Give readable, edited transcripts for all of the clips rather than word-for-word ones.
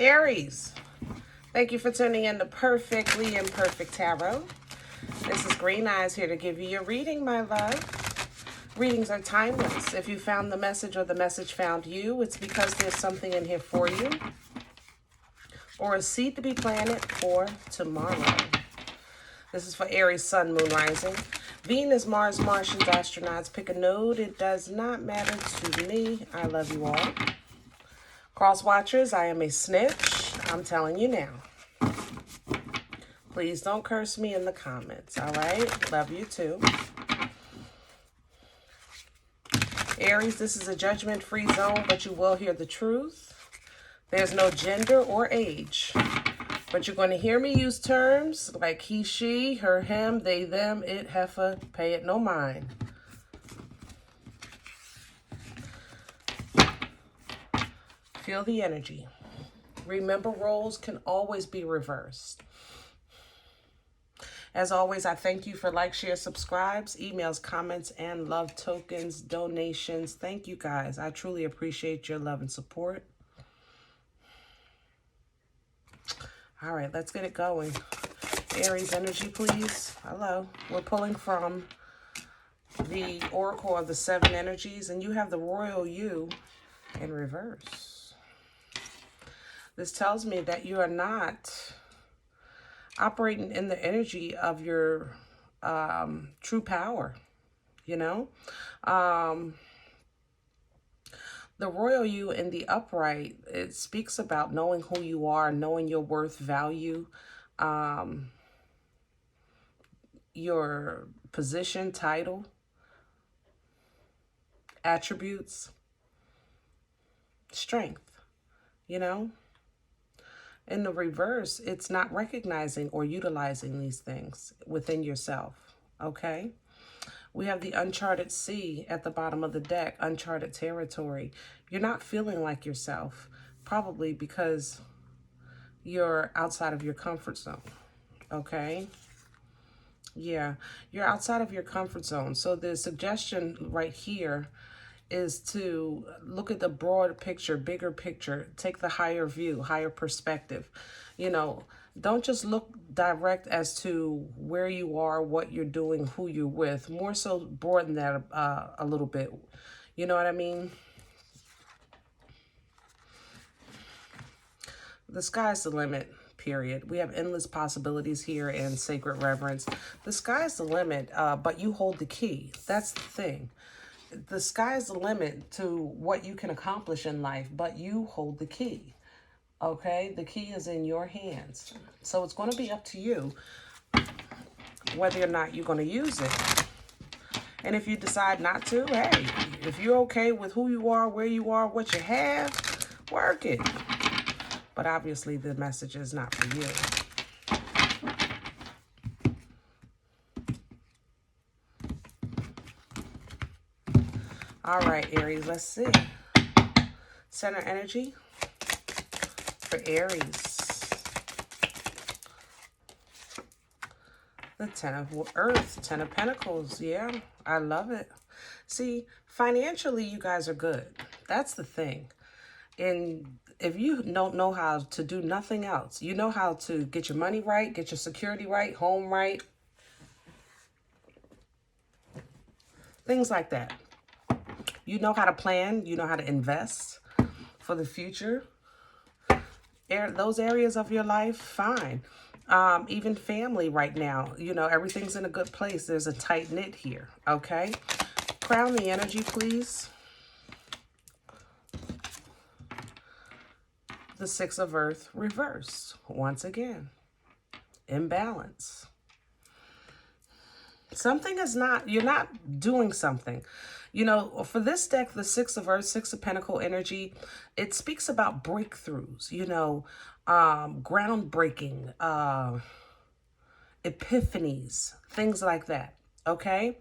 Aries, thank you for tuning in to Perfectly Imperfect Tarot. This is Green Eyes here to give you your reading, my love. Readings are timeless. If you found the message or the message found you, it's because there's something in here for you or a seed to be planted for tomorrow. This is for Aries, Sun, Moon, Rising. Venus, Mars, Martians, astronauts. Pick a node. It does not matter to me. I love you all. Cross watchers, I am a snitch. I'm telling you now. Please don't curse me in the comments, all right? Love you too. Aries, this is a judgment-free zone, but you will hear the truth. There's no gender or age, but you're going to hear me use terms like he, she, her, him, they, them, it, heifer, pay it no mind. Feel the energy. Remember, roles can always be reversed. As always, I thank you for likes, shares, subscribes, emails, comments, and love tokens, donations. Thank you, guys. I truly appreciate your love and support. All right, let's get it going. Aries energy, please. Hello. We're pulling from the Oracle of the Seven Energies, and you have the Royal You in reverse. This tells me that you are not operating in the energy of your true power, you know? The Royal You in the upright, it speaks about knowing who you are, knowing your worth, value, your position, title, attributes, strength, you know? In the reverse, it's not recognizing or utilizing these things within yourself, okay? We have the uncharted sea at the bottom of the deck, uncharted territory. You're not feeling like yourself, probably because you're outside of your comfort zone, okay? Yeah, you're outside of your comfort zone. So the suggestion right here is to look at the broad picture, bigger picture, take the higher view, higher perspective. You know, don't just look direct as to where you are, what you're doing, who you're with. More so broaden that a little bit. You know what I mean? The sky's the limit, period. We have endless possibilities here and sacred reverence. The sky's the limit, but you hold the key. That's the thing. The sky's the limit to what you can accomplish in life, but you hold the key, okay? The key is in your hands. So it's going to be up to you whether or not you're going to use it. And if you decide not to, hey, if you're okay with who you are, where you are, what you have, work it. But obviously the message is not for you. All right, Aries, let's see. Center energy for Aries. The Ten of Earth, Ten of Pentacles. Yeah, I love it. See, financially, you guys are good. That's the thing. And if you don't know how to do nothing else, you know how to get your money right, get your security right, home right, things like that. You know how to plan, you know how to invest for the future. Those areas of your life, fine. Even family right now, you know, everything's in a good place. There's a tight knit here, okay? Crown the energy, please. The Six of Earth reversed once again. Imbalance. Something is not, you're not doing something. You know, for this deck, the Six of Earth, Six of Pentacle energy, it speaks about breakthroughs, you know, groundbreaking, epiphanies, things like that, okay?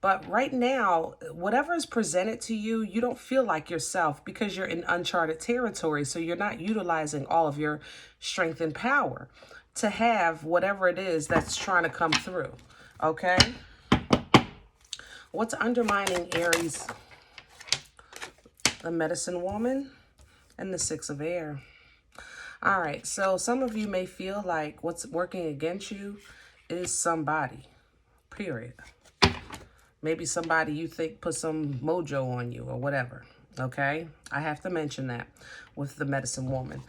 But right now, whatever is presented to you, you don't feel like yourself because you're in uncharted territory, so you're not utilizing all of your strength and power to have whatever it is that's trying to come through, okay? What's undermining Aries? The Medicine Woman and the Six of Air. All right, so some of you may feel like what's working against you is somebody, period. Maybe somebody you think put some mojo on you or whatever, okay? I have to mention that with the medicine woman.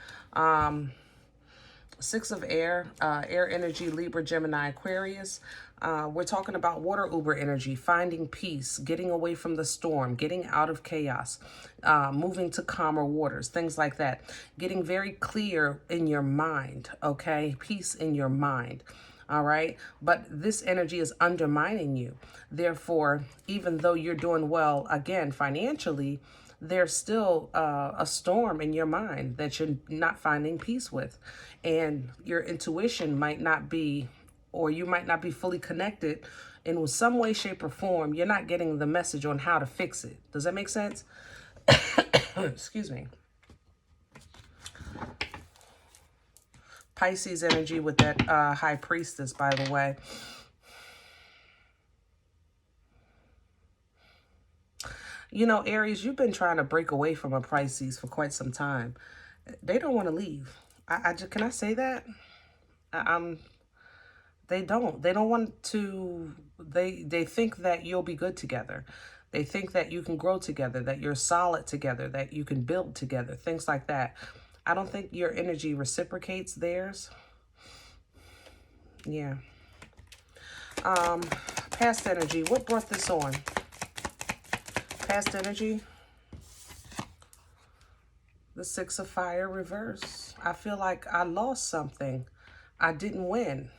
Six of air, air energy, Libra, Gemini, Aquarius. We're talking about water uber energy, finding peace, getting away from the storm, getting out of chaos, moving to calmer waters, things like that. Getting very clear in your mind, okay? Peace in your mind. All right. But this energy is undermining you. Therefore, even though you're doing well, again, financially, there's still a storm in your mind that you're not finding peace with. And your intuition might not be, or you might not be fully connected in some way, shape, or form. You're not getting the message on how to fix it. Does that make sense? Excuse me. Pisces energy with that high priestess, by the way. You know, Aries, you've been trying to break away from a Pisces for quite some time. They don't want to leave. Can I say that? They don't want to. They think that you'll be good together. They think that you can grow together, that you're solid together, that you can build together, things like that. I don't think your energy reciprocates theirs. Yeah. Past energy. What brought this on? Past energy. The Six of Fire reverse. I feel like I lost something. I didn't win.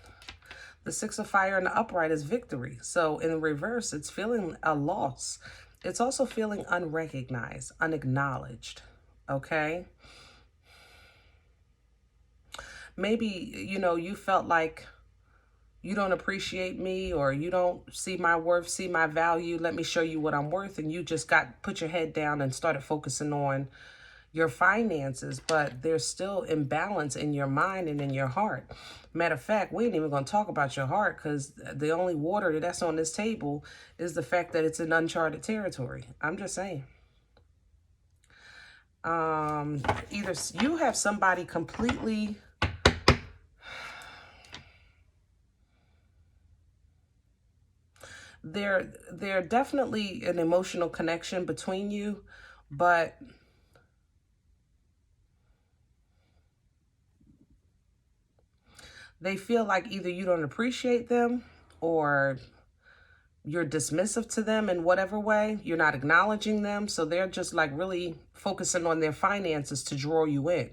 The Six of Fire in the upright is victory. So in the reverse, it's feeling a loss. It's also feeling unrecognized, unacknowledged. Okay? Maybe, you know, you felt like you don't appreciate me, or you don't see my worth, see my value. Let me show you what I'm worth. And you just put your head down and started focusing on your finances, but there's still imbalance in your mind and in your heart. Matter of fact, we ain't even going to talk about your heart, because the only water that's on this table is the fact that it's in uncharted territory. I'm just saying. Either you have somebody completely... There definitely an emotional connection between you, but they feel like either you don't appreciate them, or you're dismissive to them in whatever way. You're not acknowledging them. So they're just like really focusing on their finances to draw you in,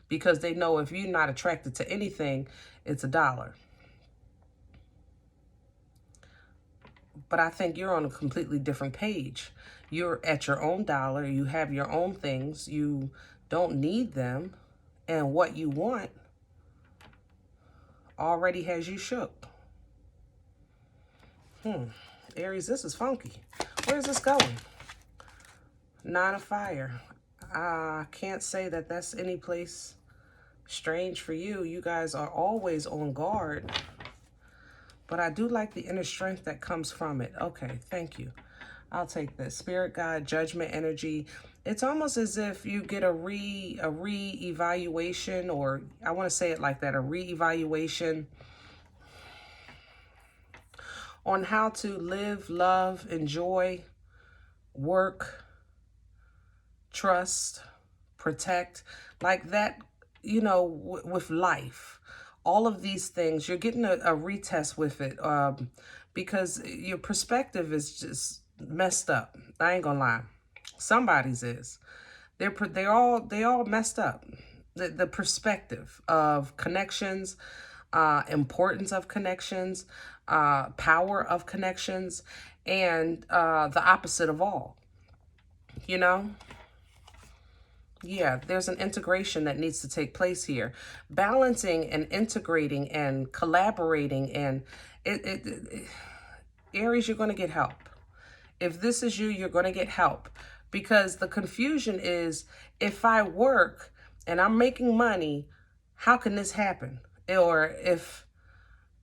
because they know if you're not attracted to anything, it's a dollar. But I think you're on a completely different page. You're at your own dollar. You have your own things. You don't need them. And what you want already has you shook. Aries, this is funky. Where's this going? Nine of Fire. I can't say that that's any place strange for you. You guys are always on guard. But I do like the inner strength that comes from it. Okay, thank you. I'll take this. Spirit guide, judgment energy. It's almost as if you get a re-evaluation, or I want to say it like that, a re-evaluation on how to live, love, enjoy, work, trust, protect, like that, you know, with life. All of these things, you're getting a retest with it, because your perspective is just messed up. I ain't gonna lie. Somebody's is. They all messed up. The perspective of connections, importance of connections, power of connections, and the opposite of all. You know? Yeah, there's an integration that needs to take place here. Balancing and integrating and collaborating, and Aries, you're going to get help. If this is you, you're going to get help, because the confusion is, if I work and I'm making money, how can this happen? Or if,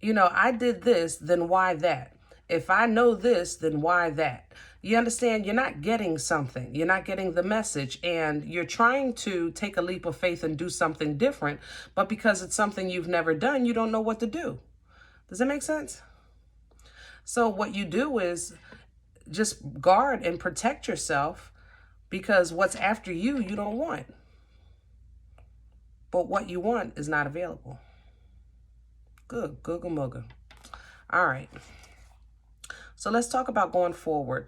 you know, I did this, then why that? If I know this, then why that? You understand? You're not getting something. You're not getting the message. And you're trying to take a leap of faith and do something different. But because it's something you've never done, you don't know what to do. Does that make sense? So what you do is just guard and protect yourself, because what's after you, you don't want. But what you want is not available. Good. Googa mooga. All right. So let's talk about going forward.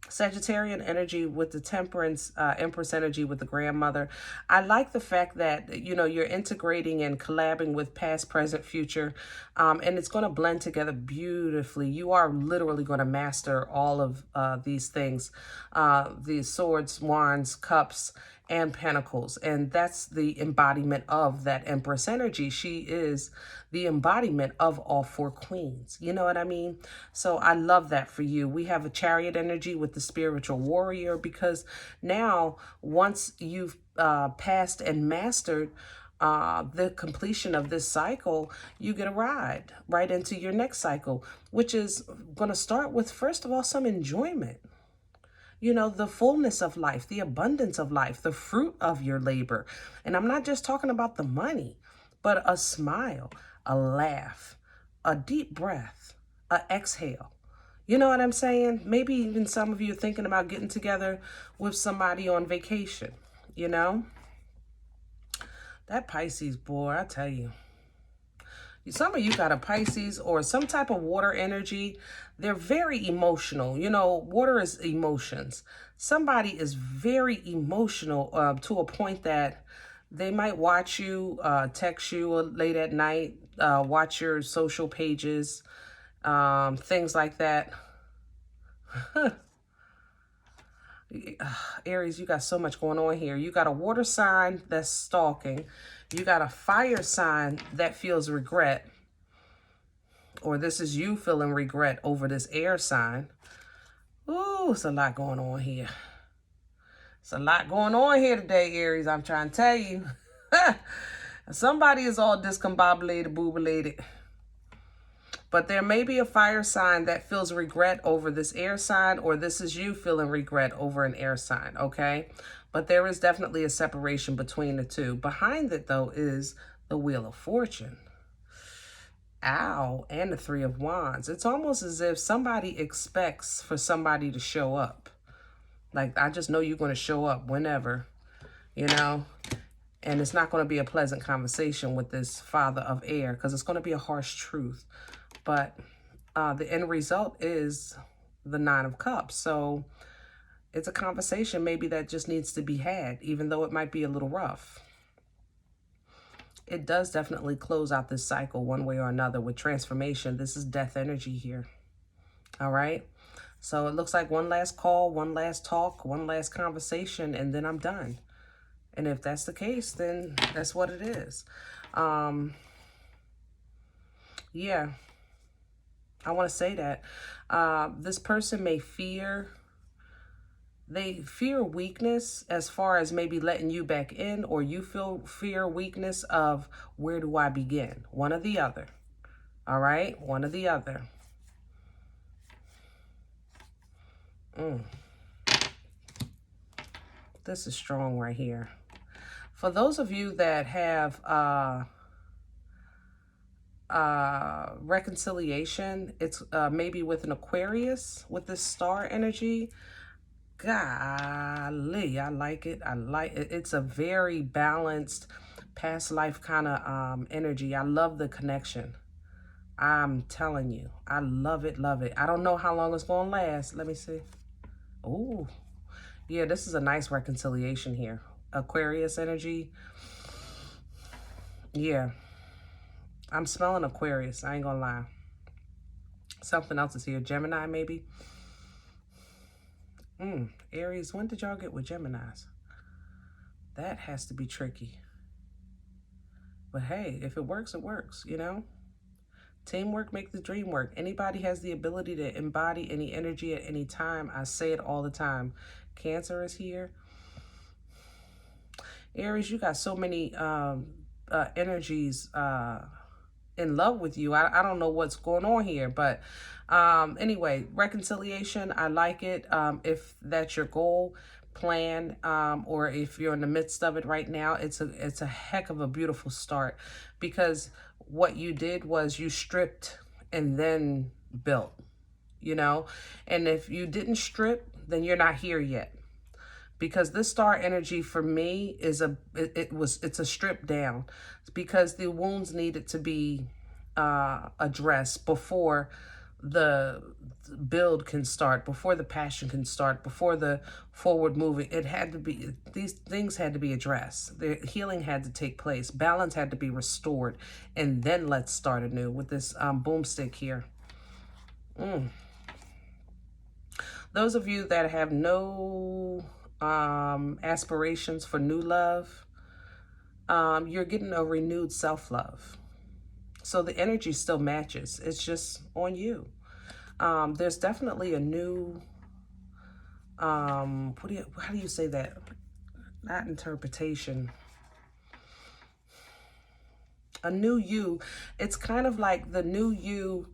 Sagittarian energy with the Temperance, Empress energy with the grandmother. I like the fact that, you know, you're integrating and collabing with past, present, future, and it's going to blend together beautifully. You are literally going to master all of these things, the swords, wands, cups, and pentacles. And that's the embodiment of that Empress energy. She is the embodiment of all four queens. You know what I mean? So I love that for you. We have a Chariot energy with the spiritual warrior, because now once you've passed and mastered the completion of this cycle, you get a ride right into your next cycle, which is going to start with, first of all, some enjoyment. You know, the fullness of life, the abundance of life, the fruit of your labor. And I'm not just talking about the money, but a smile, a laugh, a deep breath, a exhale. You know what I'm saying? Maybe even some of you are thinking about getting together with somebody on vacation, you know? That Pisces, boy, I tell you. Some of you got a Pisces or some type of water energy. They're very emotional. You know, water is emotions. Somebody is very emotional to a point that they might watch you, text you late at night, watch your social pages, things like that. Aries, you got so much going on here. You got a water sign that's stalking. You got a fire sign that feels regret. Or this is you feeling regret over this air sign. Ooh, it's a lot going on here. It's a lot going on here today, Aries. I'm trying to tell you. Somebody is all discombobulated, boobulated. But there may be a fire sign that feels regret over this air sign, or this is you feeling regret over an air sign, okay? But there is definitely a separation between the two. Behind it, though, is the Wheel of Fortune. Ow, and the Three of Wands. It's almost as if somebody expects for somebody to show up. Like, I just know you're going to show up whenever, you know? And it's not going to be a pleasant conversation with this Father of Air, because it's going to be a harsh truth. But the end result is the Nine of Cups. So it's a conversation maybe that just needs to be had, even though it might be a little rough. It does definitely close out this cycle one way or another with transformation. This is death energy here. All right. So it looks like one last call, one last talk, one last conversation, and then I'm done. And if that's the case, then that's what it is. Yeah. I want to say that this person may fear weakness as far as maybe letting you back in, or you fear weakness of where do I begin? One or the other. All right? One or the other. This is strong right here. For those of you that have reconciliation, it's maybe with an Aquarius with this star energy. Golly, I like it. I like it. It's a very balanced past life kind of energy. I love the connection. I'm telling you, I love it, love it. I don't know how long it's going to last. Let me see. Oh, yeah, this is a nice reconciliation here. Aquarius energy. Yeah, I'm smelling Aquarius. I ain't going to lie. Something else is here. Gemini, maybe. Aries, when did y'all get with Geminis? That has to be tricky. But hey, if it works, it works, you know? Teamwork makes the dream work. Anybody has the ability to embody any energy at any time. I say it all the time. Cancer is here. Aries, you got so many energies in love with you. I don't know what's going on here, but anyway, reconciliation, I like it. If that's your goal, plan, or if you're in the midst of it right now, it's a heck of a beautiful start, because what you did was you stripped and then built, you know. And if you didn't strip, then you're not here yet, because this star energy for me is it's a strip down, because the wounds needed to be addressed before the build can start, before the passion can start, before the forward moving. It had to be, these things had to be addressed. The healing had to take place. Balance had to be restored. And then let's start anew with this boomstick here. Those of you that have no aspirations for new love, you're getting a renewed self-love. So the energy still matches. It's just on you. There's definitely a new, how do you say that? Not interpretation. A new you. It's kind of like the new you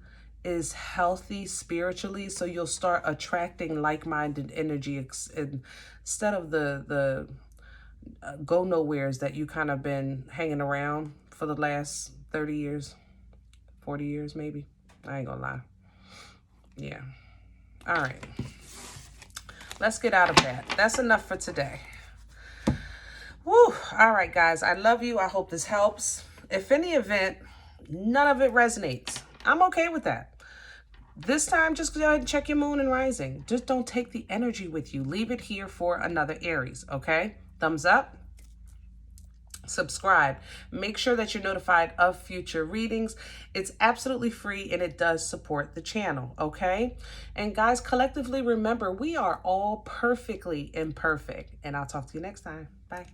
is healthy spiritually. So you'll start attracting like-minded energy instead of the go nowheres that you kind of been hanging around for the last 30 years, 40 years maybe. I ain't gonna lie. Yeah. All right. Let's get out of that. That's enough for today. Woo. All right, guys. I love you. I hope this helps. If any event, none of it resonates, I'm okay with that. This time, just go ahead and check your moon and rising. Just don't take the energy with you. Leave it here for another Aries, okay? Thumbs up. Subscribe. Make sure that you're notified of future readings. It's absolutely free and it does support the channel, okay? And guys, collectively remember, we are all perfectly imperfect. And I'll talk to you next time. Bye.